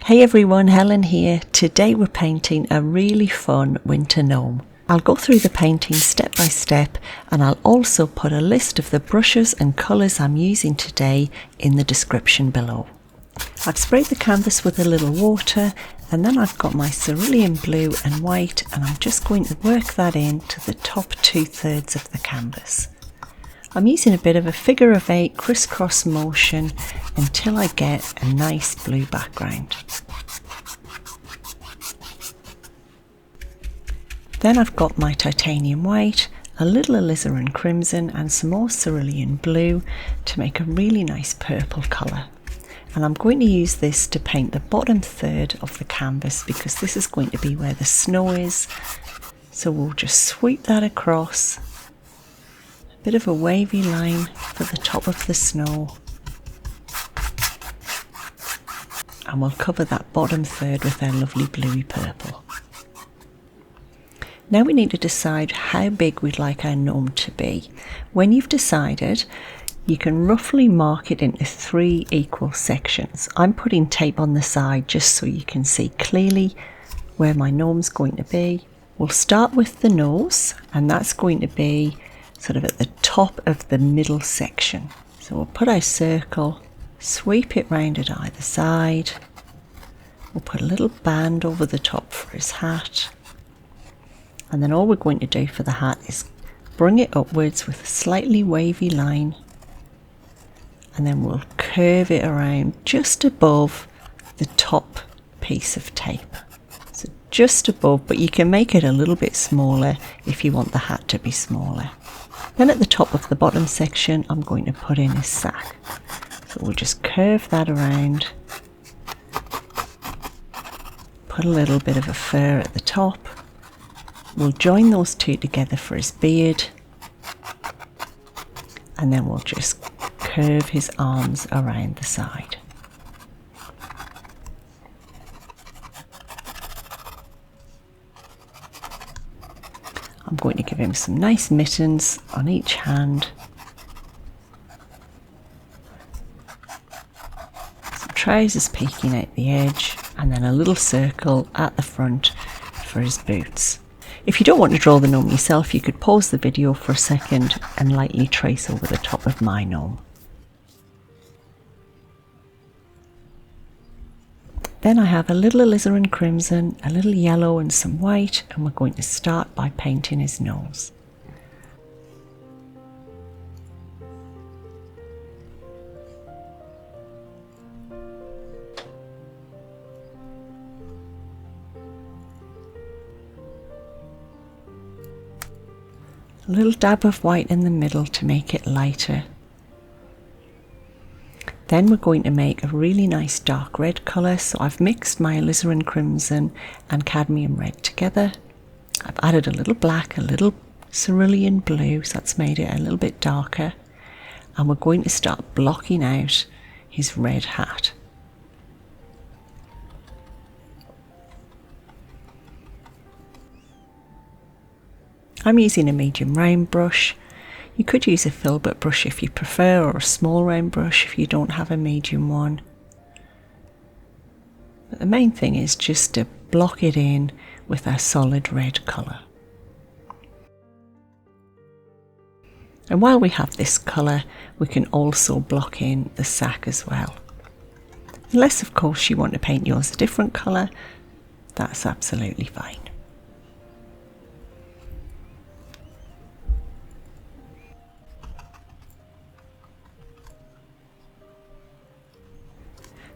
Hey everyone, Helen here. Today we're painting a really fun winter gnome. I'll go through the painting step by step, and I'll also put a list of the brushes and colours I'm using today in the description below. I've sprayed the canvas with a little water, and then I've got my cerulean blue and white, and I'm just going to work that in to the top 2/3 of the canvas. I'm using a bit of a figure of 8 crisscross motion until I get a nice blue background. Then I've got my titanium white, a little alizarin crimson and some more cerulean blue to make a really nice purple colour. And I'm going to use this to paint the bottom third of the canvas because this is going to be where the snow is. So we'll just sweep that across. A bit of a wavy line for the top of the snow. And we'll cover that bottom third with our lovely bluey purple. Now we need to decide how big we'd like our gnome to be. When you've decided, you can roughly mark it into 3 equal sections. I'm putting tape on the side just so you can see clearly where my gnome's going to be. We'll start with the nose, and that's going to be sort of at the top of the middle section. So we'll put our circle, sweep it round at either side. We'll put a little band over the top for his hat. And then all we're going to do for the hat is bring it upwards with a slightly wavy line, and then we'll curve it around just above the top piece of tape. So just above, but you can make it a little bit smaller if you want the hat to be smaller. Then at the top of the bottom section, I'm going to put in his sack. So we'll just curve that around, put a little bit of a fur at the top. We'll join those two together for his beard, and then we'll just curve his arms around the side. I'm going to give him some nice mittens on each hand, some trousers peeking out the edge, and then a little circle at the front for his boots. If you don't want to draw the gnome yourself, you could pause the video for a second and lightly trace over the top of my gnome. Then I have a little alizarin crimson, a little yellow and some white, and we're going to start by painting his nose. A little dab of white in the middle to make it lighter. Then we're going to make a really nice dark red colour, so I've mixed my alizarin crimson and cadmium red together. I've added a little black, a little cerulean blue, so that's made it a little bit darker. And we're going to start blocking out his red hat. I'm using a medium round brush. You could use a Filbert brush if you prefer, or a small round brush if you don't have a medium one. But the main thing is just to block it in with our solid red colour. And while we have this colour, we can also block in the sack as well. Unless of course you want to paint yours a different colour, that's absolutely fine.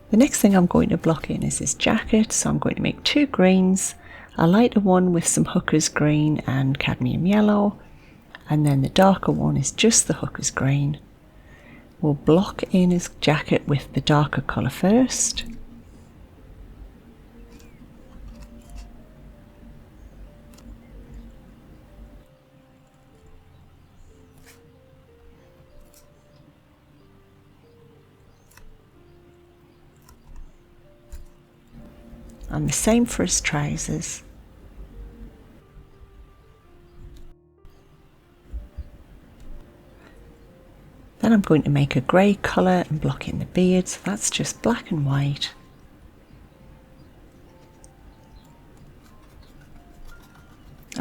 The next thing I'm going to block in is his jacket, so I'm going to make 2 greens, a lighter one with some hooker's green and cadmium yellow, and then the darker one is just the hooker's green. We'll block in his jacket with the darker colour first. And the same for his trousers. Then I'm going to make a grey colour and block in the beard, so that's just black and white.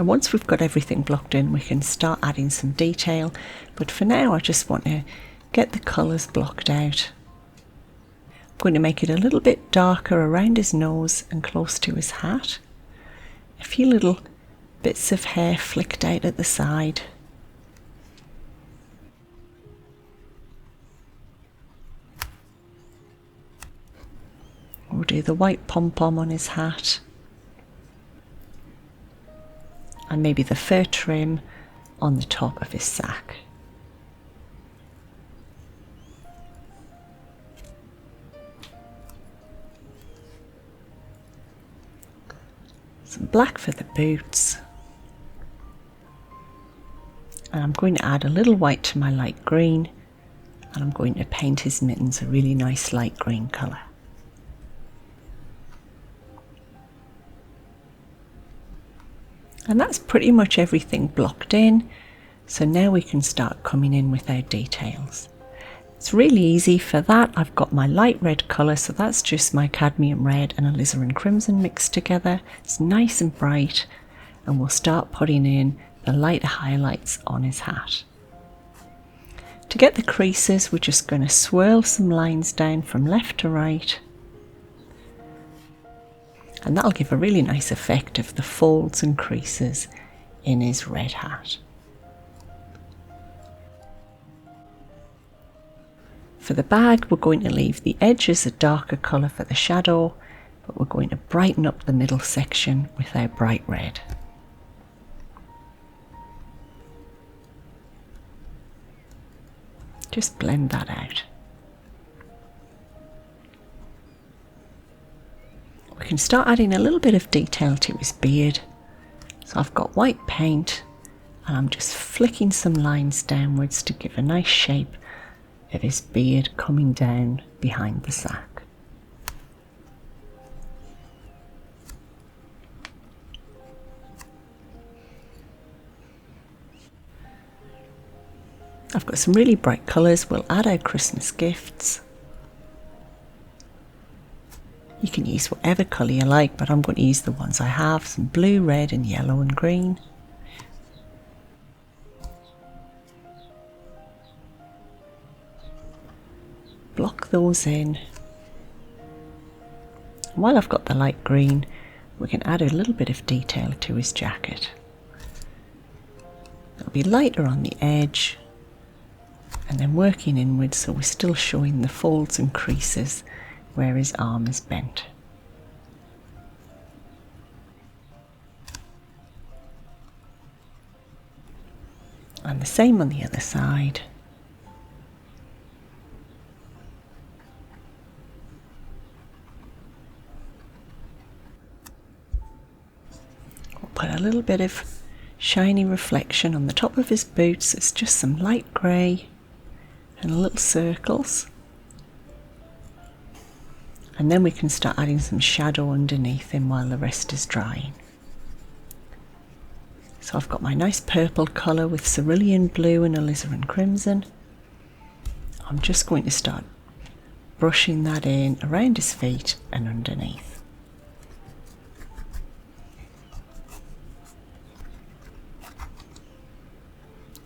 And once we've got everything blocked in, we can start adding some detail. But for now, I just want to get the colours blocked out. I'm going to make it a little bit darker around his nose and close to his hat. A few little bits of hair flicked out at the side. We'll do the white pom-pom on his hat. And maybe the fur trim on the top of his sack. Some black for the boots. And I'm going to add a little white to my light green, and I'm going to paint his mittens a really nice light green colour. And that's pretty much everything blocked in, so now we can start coming in with our details. It's really easy for that. I've got my light red colour, so that's just my Cadmium Red and Alizarin Crimson mixed together. It's nice and bright, and we'll start putting in the lighter highlights on his hat. To get the creases, we're just going to swirl some lines down from left to right, and that'll give a really nice effect of the folds and creases in his red hat. For the bag, we're going to leave the edges a darker colour for the shadow, but we're going to brighten up the middle section with our bright red. Just blend that out. We can start adding a little bit of detail to his beard. So I've got white paint, and I'm just flicking some lines downwards to give a nice shape of his beard coming down behind the sack. I've got some really bright colours. We'll add our Christmas gifts. You can use whatever colour you like, but I'm going to use the ones I have, some blue, red and yellow and green. Block those in. And while I've got the light green, we can add a little bit of detail to his jacket. It'll be lighter on the edge, and then working inwards, so we're still showing the folds and creases where his arm is bent. And the same on the other side. We'll put a little bit of shiny reflection on the top of his boots. It's just some light grey and little circles. And then we can start adding some shadow underneath him while the rest is drying. So I've got my nice purple colour with Cerulean Blue and Alizarin Crimson. I'm just going to start brushing that in around his feet and underneath.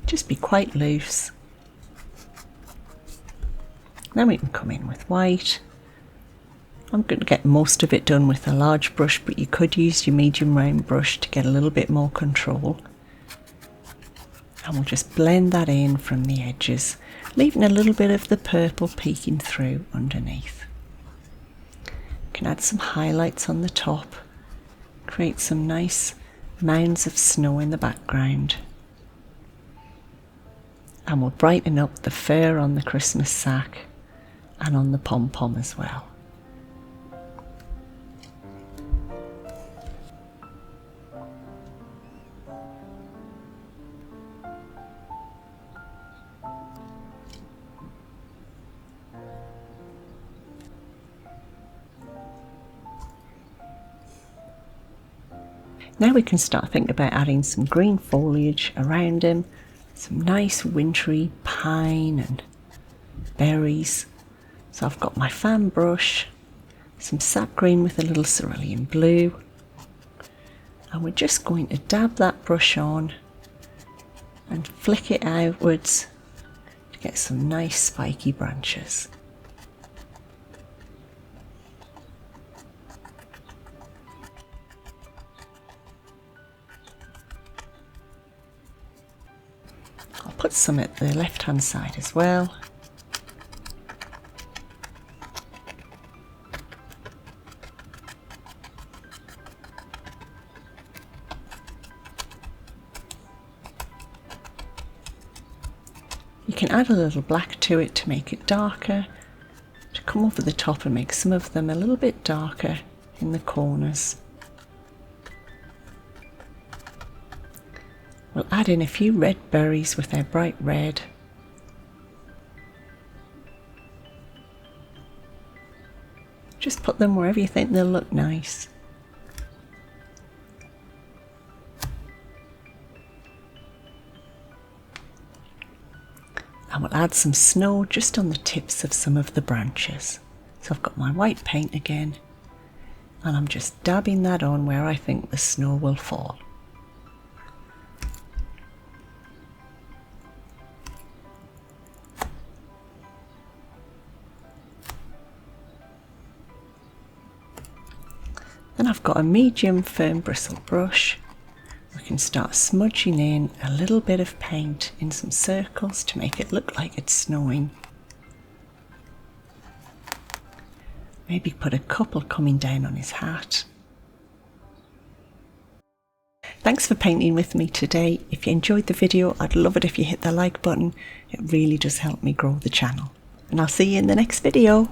Just be quite loose. Then we can come in with white. I'm going to get most of it done with a large brush, but you could use your medium round brush to get a little bit more control. And we'll just blend that in from the edges, leaving a little bit of the purple peeking through underneath. You can add some highlights on the top, create some nice mounds of snow in the background. And we'll brighten up the fur on the Christmas sack and on the pom-pom as well. Now we can start thinking about adding some green foliage around him, some nice wintry pine and berries. So I've got my fan brush, some sap green with a little cerulean blue, And we're just going to dab that brush on and flick it outwards to get some nice spiky branches. I'll put some at the left hand side as well. You can add a little black to it to make it darker, to come over the top and make some of them a little bit darker in the corners. We'll add in a few red berries with their bright red. Just put them wherever you think they'll look nice. And we'll add some snow just on the tips of some of the branches. So I've got my white paint again, and I'm just dabbing that on where I think the snow will fall. Then I've got a medium firm bristle brush. We can start smudging in a little bit of paint in some circles to make it look like it's snowing. Maybe put a couple coming down on his hat. Thanks for painting with me today. If you enjoyed the video, I'd love it if you hit the like button. It really does help me grow the channel. And I'll see you in the next video.